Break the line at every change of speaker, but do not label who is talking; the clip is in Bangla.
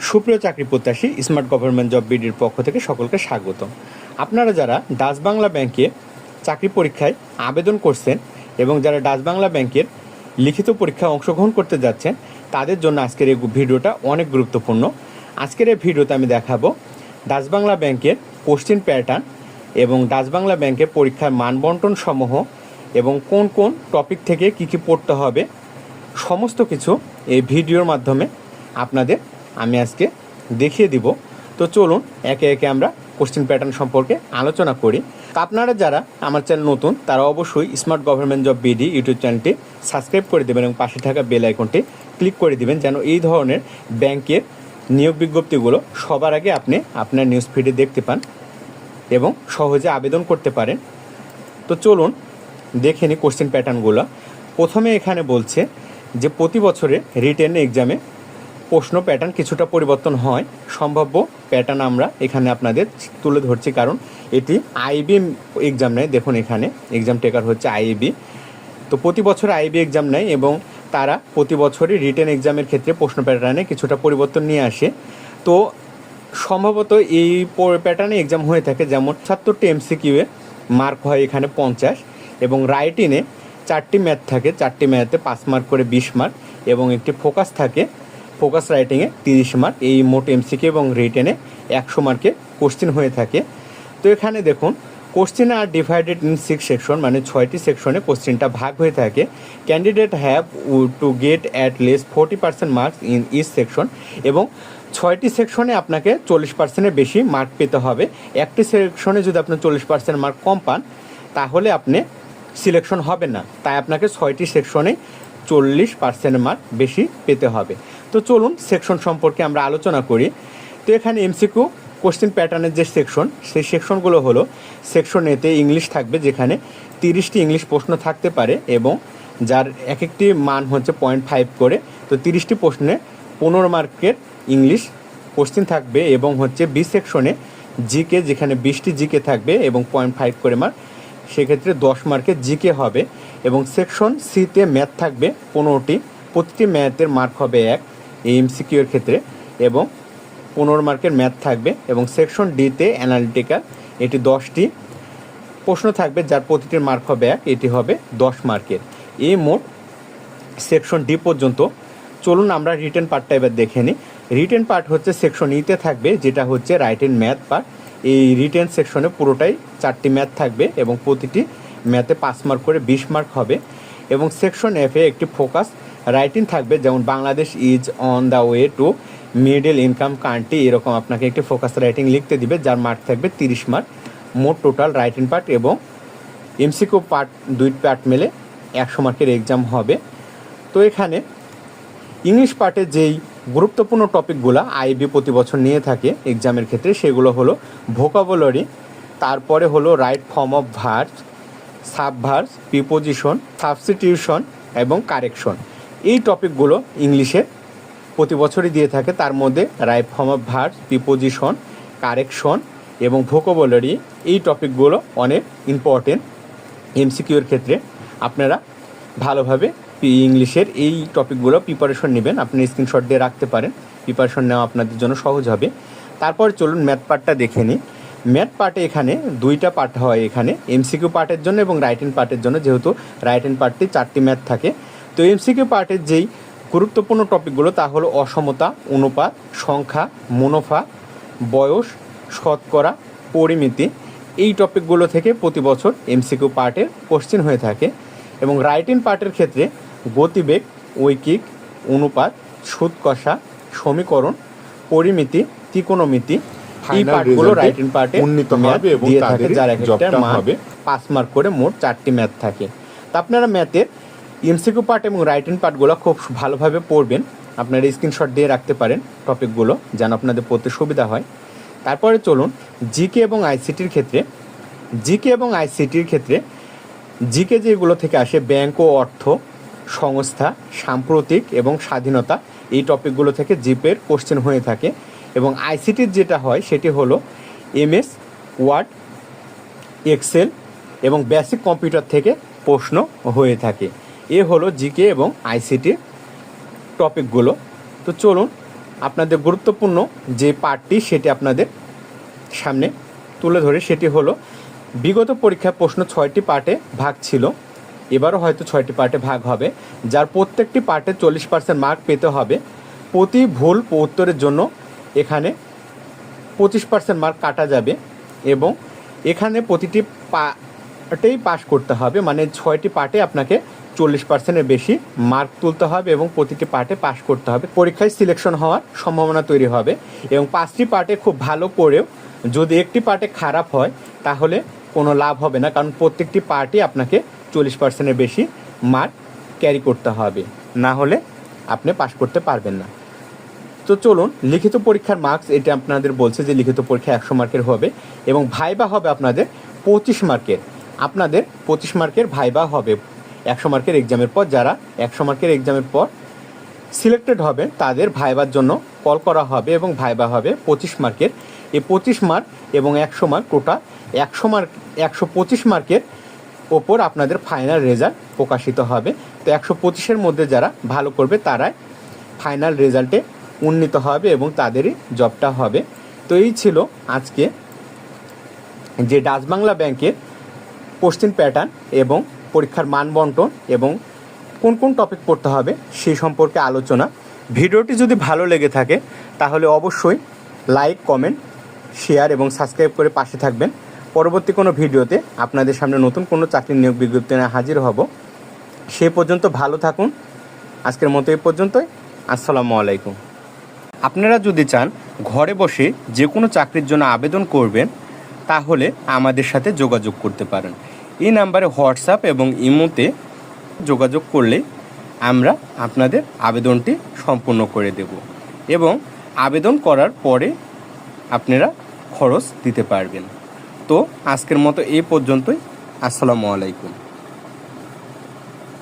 সুপ্রিয় চাকরি প্রত্যাশী স্মার্ট গভর্নমেন্ট জব বিডির পক্ষ থেকে সকলকে স্বাগত। আপনারা যারা ডাচ বাংলা ব্যাংকে চাকরি পরীক্ষায় আবেদন করছেন এবং যারা ডাচ বাংলা ব্যাংকের লিখিত পরীক্ষায় অংশগ্রহণ করতে যাচ্ছেন তাদের জন্য আজকের এই ভিডিওটা অনেক গুরুত্বপূর্ণ। আজকের এই ভিডিওতে আমি দেখাবো ডাচ বাংলা ব্যাংকের কোশ্চেন প্যাটার্ন এবং ডাচ বাংলা ব্যাংকের পরীক্ষার মানবন্টন সমূহ এবং কোন কোন টপিক থেকে কী কী পড়তে হবে সমস্ত কিছু এই ভিডিওর মাধ্যমে আপনাদের আমি আজকে দেখিয়ে দিব। তো চলুন একে একে আমরা কোশ্চেন প্যাটার্ন সম্পর্কে আলোচনা করি। তো আপনারা যারা আমার চ্যানেল নতুন তারা অবশ্যই smart government job BD YouTube চ্যানেলটি সাবস্ক্রাইব করে দেবেন এবং পাশে থাকা বেল আইকনটি ক্লিক করে দিবেন যেন এই ধরনের ব্যাংকের নিয়োগ বিজ্ঞপ্তিগুলো সবার আগে আপনি আপনার নিউজ ফিডে দেখতে পান এবং সহজে আবেদন করতে পারেন। তো চলুন দেখে নিই কোশ্চেন প্যাটার্নগুলো। প্রথমে এখানে বলছে যে প্রতি বছরে রিটেন এক্সামে প্রশ্ন প্যাটার্ন কিছুটা পরিবর্তন হয়। সম্ভাব্য প্যাটার্ন আমরা এখানে আপনাদের তুলে ধরছি কারণ এটি আইবি এক্সাম নেয়। দেখুন এখানে এক্সাম টেকার হচ্ছে আইবি। তো প্রতি বছর আইবি এক্সাম নেয় এবং তারা প্রতি বছরই রিটেন এক্সামের ক্ষেত্রে প্রশ্ন প্যাটার্নে কিছুটা পরিবর্তন নিয়ে আসে। তো সম্ভবত এই প্যাটার্নে এক্সাম হয়ে থাকে, যেমন ৭০টি এমসিকিউ এ মার্ক হয় এখানে 50 এবং রাইটিংয়ে 4টি ম্যাথ থাকে, 4টি ম্যাথে 5 মার্ক করে 20 মার্ক এবং একটি ফোকাস থাকে, ফোকাস রাইটিংয়ে 30 মার্ক। এই মোট এমসিকিউ এবং রিটেনে 100 মার্কে কোশ্চেন হয়ে থাকে। তো এখানে দেখুন question are divided in 6 section, মানে 6টি সেকশনে কোশ্চেনটা ভাগ হয়ে থাকে। Candidate have to get at least 40% marks in each section এবং 6টি সেকশনে আপনাকে 40%-এর বেশি মার্ক পেতে হবে। একটি সেকশনে যদি আপনি 40% মার্ক কম পান তাহলে আপনি সিলেকশন হবে না, তাই আপনাকে 6টি সেকশনে 40% মার্ক বেশি পেতে হবে। তো চলুন সেকশন সম্পর্কে আমরা আলোচনা করি। তো এখানে এমসিকিউ কোশ্চেন প্যাটার্নের যে সেকশন, সেই সেকশনগুলো হলো সেকশন এতে ইংলিশ থাকবে, যেখানে 30টি ইংলিশ প্রশ্ন থাকতে পারে এবং যার এক একটি মান হচ্ছে 0.5 করে। তো 30টি প্রশ্নে 15 মার্কের ইংলিশ কোশ্চেন থাকবে এবং হচ্ছে বি সেকশনে জিকে, যেখানে 20টি জিকে থাকবে এবং 0.5 করে মার্ক, সেক্ষেত্রে 10 মার্কের জিকে হবে। এবং সেকশন সিতে ম্যাথ থাকবে 15টি, প্রতিটি ম্যাথের মার্ক হবে 1 এই এমসিকিউ এর ক্ষেত্রে এবং 15 মার্কের ম্যাথ থাকবে। এবং সেকশন ডিতে অ্যানালিটিক্যাল, এটি 10টি প্রশ্ন থাকবে যার প্রতিটির মার্ক হবে 1, এটি হবে 10 মার্কের। এই মোট সেকশন ডি পর্যন্ত। চলুন আমরা রিটেন পার্টটা এবার দেখে নিই। রিটেন পার্ট হচ্ছে সেকশন ইতে থাকবে, যেটা হচ্ছে রাইটেন ম্যাথ পার্ট। এই রিটেন সেকশনে পুরোটাই 4টি ম্যাথ থাকবে এবং প্রতিটি ম্যাথে 5 মার্ক করে 20 মার্ক হবে। এবং সেকশন এফে একটি ফোকাস রাইটিং থাকবে, যেমন Bangladesh is on the way to middle income country, এরকম আপনাকে একটি ফোকাস রাইটিং লিখতে দিবে যার মার্ক থাকবে 30 মার্ক। মোট টোটাল রাইটিং পার্ট এবং এমসিকিউ পার্ট 2 পার্ট মিলে 100 মার্কের এক্সাম হবে। তো এখানে ইংলিশ পার্টের যেই গুরুত্বপূর্ণ টপিকগুলো আইবি প্রতি বছর নিয়ে থাকে এক্সামের ক্ষেত্রে, সেগুলো হলো ভোকাবুলারি, তারপরে হলো right form of verbs, sub verbs, preposition, substitution এবং কারেকশন। এই টপিকগুলো ইংলিশে প্রতি বছরই দিয়ে থাকে। তার মধ্যে right form of verbs, preposition, correction এবং ভোকাবুলারি, এই টপিকগুলো অনেক ইম্পর্টেন্ট এমসিকিউ এর ক্ষেত্রে। আপনারা ভালোভাবে ইংলিশের এই টপিকগুলো প্রিপারেশন নেবেন, আপনি স্ক্রিনশট দিয়ে রাখতে পারেন, প্রিপারেশন নেওয়া আপনাদের জন্য সহজ হবে। তারপর চলুন ম্যাথ পার্টটা দেখে নিই। ম্যাথ পার্টে এখানে 2টা পার্ট হয়, এখানে এমসিকিউ পার্টের জন্য এবং রাইটিং পার্টের জন্য। যেহেতু রাইটিং পার্টটি 4টি ম্যাথ থাকে, তো এমসিকিউ পার্টের যেই গুরুত্বপূর্ণ টপিকগুলো তা হলো অসমতা, অনুপাত, সংখ্যা, মুনাফা, বয়স, শতকরা, পরিমিতি। এই টপিকগুলো থেকে প্রতি বছর এমসিকিউ পার্টের কোশ্চেন হয়ে থাকে। এবং রাইটিং পার্টের ক্ষেত্রে গতিবেগ, ঐকিক, অনুপাত, সুদ কষা, সমীকরণ, পরিমিতি, ত্রিকোণমিতি, এই পার্টগুলো রাইটিং পার্টে দিয়ে থাকে, যার একটা মান 5 মার্ক করে মোট 4টি ম্যাথ থাকে। তো আপনারা ম্যাথের এমসিকিউ পার্ট এবং রাইটিং পার্টগুলো খুব ভালোভাবে পড়বেন, আপনারা স্ক্রিনশট দিয়ে রাখতে পারেন টপিকগুলো যেন আপনাদের পড়তে সুবিধা হয়। তারপরে চলুন জিকে এবং আইসিটির ক্ষেত্রে। জিকে এবং আইসিটির ক্ষেত্রে জিকে যেগুলো থেকে আসে ব্যাংক ও অর্থ, সংস্থা, সাম্প্রতিক এবং স্বাধীনতা, এই টপিকগুলো থেকে জিপের কোশ্চেন হয়ে থাকে। এবং আইসিটির যেটা হয় সেটি হলো এমএস ওয়ার্ড, এক্সেল এবং বেসিক কম্পিউটার থেকে প্রশ্ন হয়ে থাকে। এ হলো জিকে এবং আইসিটির টপিকগুলো। তো চলুন আপনাদের গুরুত্বপূর্ণ যে পার্টটি সেটি আপনাদের সামনে তুলে ধরে, সেটি হলো বিগত পরীক্ষায় প্রশ্ন 6টি পার্টে ভাগ ছিল, এবারও হয়তো 6টি পার্টে ভাগ হবে, যার প্রত্যেকটি পার্টে 40% মার্ক পেতে হবে। প্রতি ভুল উত্তরের জন্য এখানে 25% মার্ক কাটা যাবে এবং এখানে প্রতিটি পার্টেই পাস করতে হবে, মানে 6টি পার্টে আপনাকে 40%-এর বেশি মার্ক তুলতে হবে এবং প্রতিটি পার্টে পাস করতে হবে। পরীক্ষায় সিলেকশন হওয়ার সম্ভাবনা তৈরি হবে এবং 5টি পার্টে খুব ভালো করেও যদি একটি পার্টে খারাপ হয় তাহলে কোনো লাভ হবে না, কারণ প্রত্যেকটি পার্টই আপনাকে 40%-এর বেশি মার্ক ক্যারি করতে হবে, না হলে আপনি পাস করতে পারবেন না। তো চলুন, লিখিত পরীক্ষার মার্কস এটা আপনাদের বলছে যে লিখিত পরীক্ষা 100 মার্কের হবে এবং ভাইবা হবে আপনাদের 25 মার্কের। আপনাদের 25 মার্কের ভাইবা হবে 100 মার্কের এক্সামের পর। যারা 100 মার্কের এক্সামের পর সিলেক্টেড হবে তাদের ভাইবার জন্য কল করা হবে এবং ভাইবা হবে 25 মার্কের। এই 25 মার্ক এবং 100 মার্ক টোটাল 125 মার্কের ওপর আপনাদের ফাইনাল রেজাল্ট প্রকাশিত হবে। তো 125-এর মধ্যে যারা ভালো করবে তারাই ফাইনাল রেজাল্টে উন্নীত হবে এবং তাদেরই জবটা হবে। তো এই ছিল আজকে যে ডাচ বাংলা ব্যাংকের কোশ্চেন প্যাটার্ন এবং পরীক্ষার মান বন্টন এবং কোন কোন টপিক পড়তে হবে সেই সম্পর্কে আলোচনা। ভিডিওটি যদি ভালো লেগে থাকে তাহলে অবশ্যই লাইক, কমেন্ট, শেয়ার এবং সাবস্ক্রাইব করে পাশে থাকবেন। পরবর্তী কোনো ভিডিওতে আপনাদের সামনে নতুন কোনো চাকরির নিয়োগ বিজ্ঞপ্তি নিয়ে হাজির হব। সে পর্যন্ত ভালো থাকুন। আজকের মতো এই পর্যন্তই। আসসালামু আলাইকুম। আপনারা যদি চান ঘরে বসে যে কোনো চাকরির জন্য আবেদন করবেন তাহলে আমাদের সাথে যোগাযোগ করতে পারেন। এই নাম্বারে হোয়াটসঅ্যাপ এবং ইমোতে যোগাযোগ করলে আমরা আপনাদের আবেদনটি সম্পূর্ণ করে দেব এবং আবেদন করার পরে আপনারা খরচ দিতে পারবেন। তো আজকের মতো এই পর্যন্তই। আসসালামু আলাইকুম।